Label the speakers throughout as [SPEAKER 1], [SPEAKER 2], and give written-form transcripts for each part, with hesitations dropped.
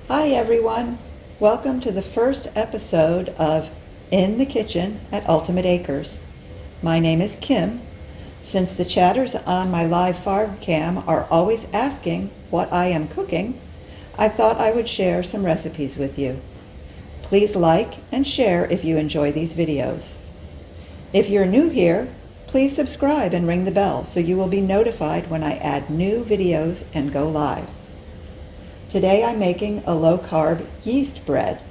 [SPEAKER 1] Hi everyone! Welcome to the first episode of In the Kitchen at Ultimate Acres. My name is Kim. Since the chatters on my live farm cam are always asking what I am cooking, I thought I would share some recipes with you. Please like and share if you enjoy these videos. If you're new here, please subscribe and ring the bell so you will be notified when I add new videos and go live. Today I'm making a low-carb yeast bread.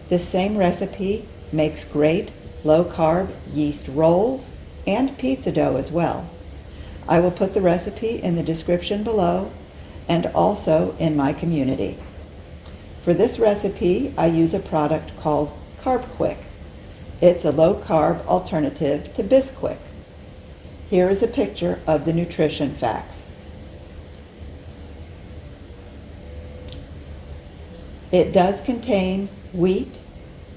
[SPEAKER 1] This same recipe makes great low-carb yeast rolls and pizza dough as well. I will put the recipe in the description below and also in my community. For this recipe, I use a product called CarbQuik. It's a low-carb alternative to Bisquick. Here is a picture of the nutrition facts. It does contain wheat,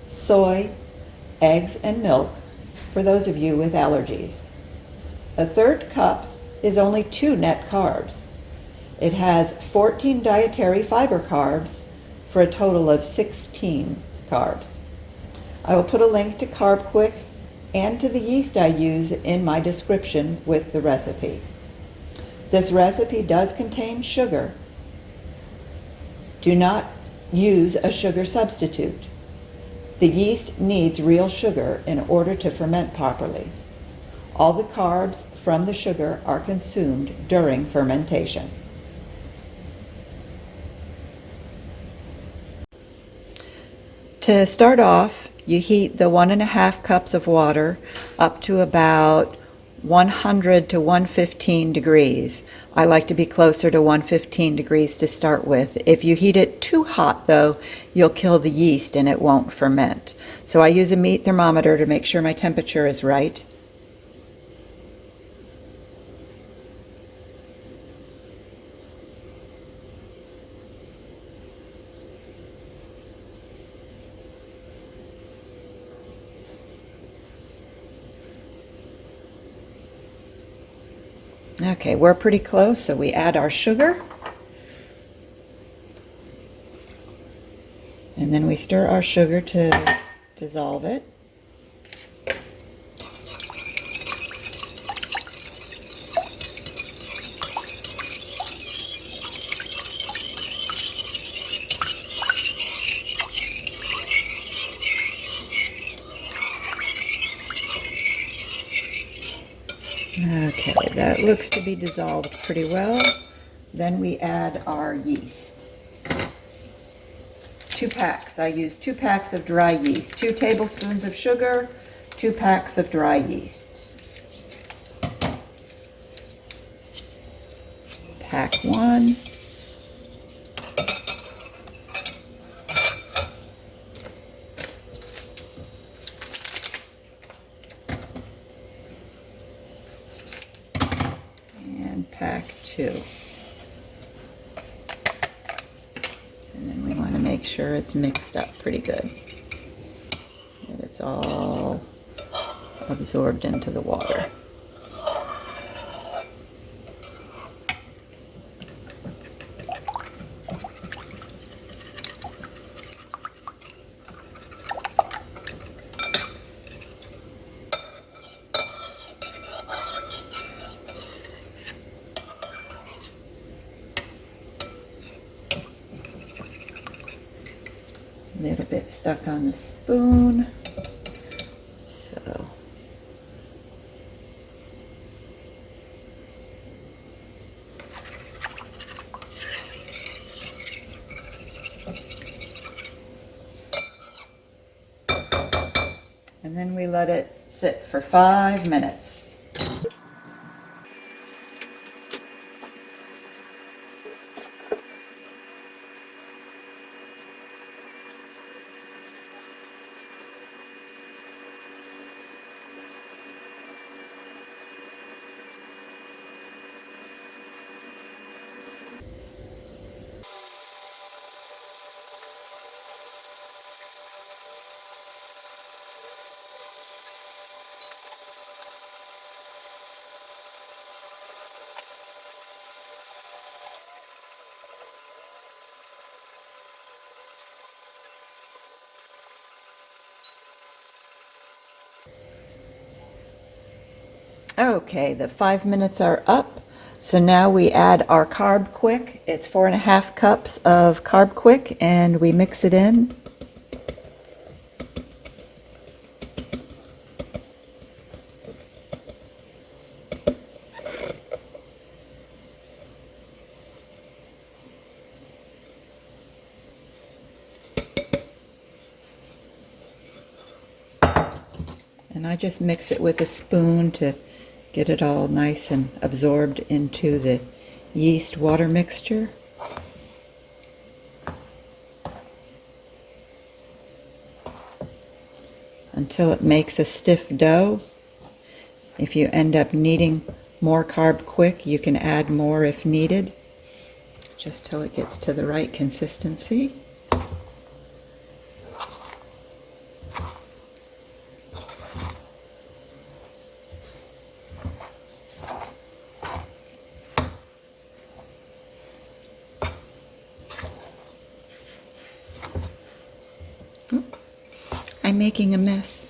[SPEAKER 1] soy, eggs, and milk for those of you with allergies. A third cup is only 2 net carbs. It has 14 dietary fiber carbs for a total of 16 carbs. I will put a link to CarbQuik and to the yeast I use in my description with the recipe. This recipe does contain sugar. Do not use a sugar substitute. The yeast needs real sugar in order to ferment properly. All the carbs from the sugar are consumed during fermentation. To start off, you heat the 1.5 cups of water up to about 100 to 115 degrees. I like to be closer to 115 degrees to start with. If you heat it too hot though, you'll kill the yeast and it won't ferment. So I use a meat thermometer to make sure my temperature is right. Okay, we're pretty close, so we add our sugar. And then we stir our sugar to dissolve it. Okay, that looks to be dissolved pretty well. Then we add our yeast. 2 packs. I use 2 packs of dry yeast. 2 tablespoons of sugar, 2 packs of dry yeast. Pack 1. And pack 2. And then we want to make sure it's mixed up pretty good, that it's all absorbed into the water. A little bit stuck on the spoon, so and then we let it sit for 5 minutes. Okay, the 5 minutes are up. So now we add our CarbQuik. It's 4.5 cups of CarbQuik, and we mix it in. And I just mix it with a spoon to get it all nice and absorbed into the yeast water mixture. Until it makes a stiff dough. If you end up needing more CarbQuik, you can add more if needed, just till it gets to the right consistency. I'm making a mess.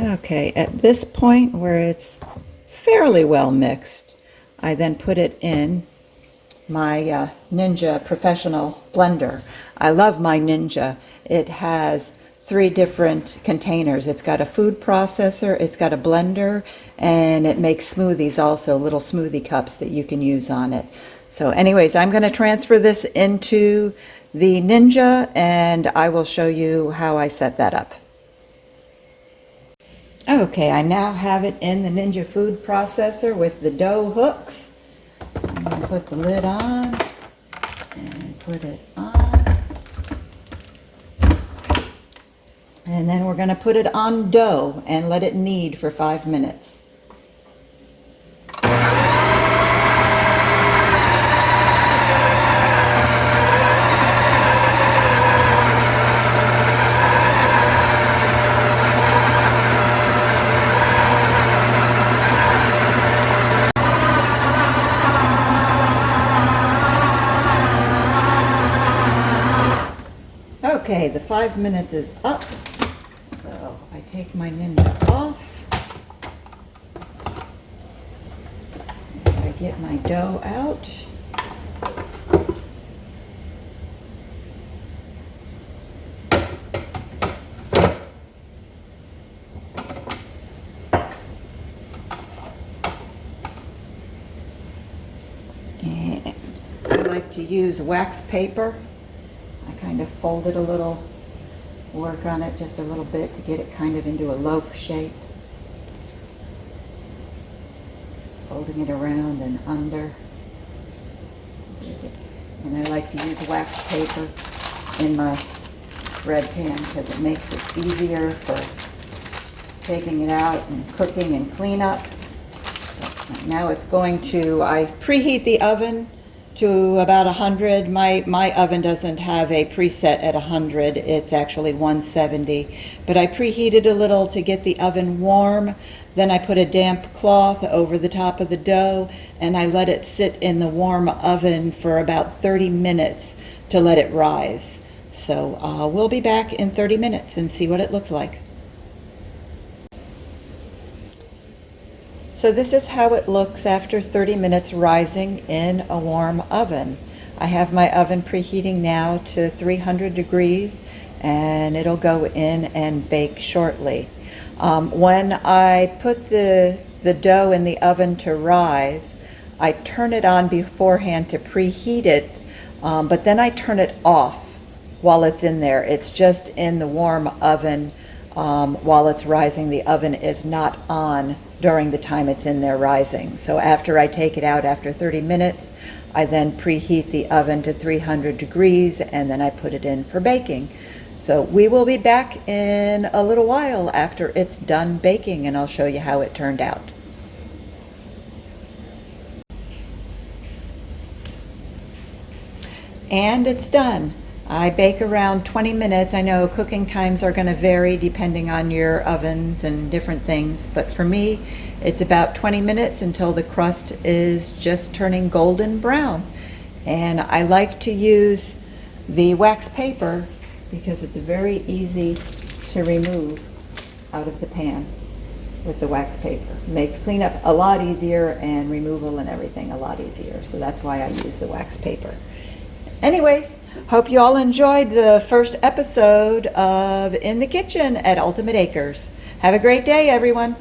[SPEAKER 1] Okay, at this point where it's fairly well mixed, I then put it in my Ninja professional blender. I love my Ninja. It has 3 different containers. It's got a food processor, it's got a blender, and it makes smoothies also, little smoothie cups that you can use on it. So anyways, I'm going to transfer this into the Ninja, and I will show you how I set that up. Okay, I now have it in the Ninja food processor with the dough hooks. I'm going to put the lid on and put it on. And then we're going to put it on dough and let it knead for 5 minutes. Okay, the 5 minutes is up, so I take my Ninja off, and I get my dough out. And I like to use wax paper. I kind of fold it a little, work on it just a little bit to get it kind of into a loaf shape. Folding it around and under. And I like to use wax paper in my bread pan because it makes it easier for taking it out and cooking and cleanup. Now it's going to, I preheat the oven to about 100. My oven doesn't have a preset at 100. It's actually 170. But I preheated a little to get the oven warm. Then I put a damp cloth over the top of the dough and I let it sit in the warm oven for about 30 minutes to let it rise. So we'll be back in 30 minutes and see what it looks like. So this is how it looks after 30 minutes rising in a warm oven. I have my oven preheating now to 300 degrees and it'll go in and bake shortly. When I put the dough in the oven to rise, I turn it on beforehand to preheat it, but then I turn it off while it's in there. It's just in the warm oven while it's rising. The oven is not on during the time it's in there rising. So after I take it out after 30 minutes, I then preheat the oven to 300 degrees and then I put it in for baking. So we will be back in a little while after it's done baking, and I'll show you how it turned out. And it's done. I bake around 20 minutes. I know cooking times are going to vary depending on your ovens and different things, but for me, it's about 20 minutes until the crust is just turning golden brown. And I like to use the wax paper because it's very easy to remove out of the pan with the wax paper. It makes cleanup a lot easier and removal and everything a lot easier. So that's why I use the wax paper. Anyways, hope you all enjoyed the first episode of In the Kitchen at Ultimate Acres. Have a great day, everyone.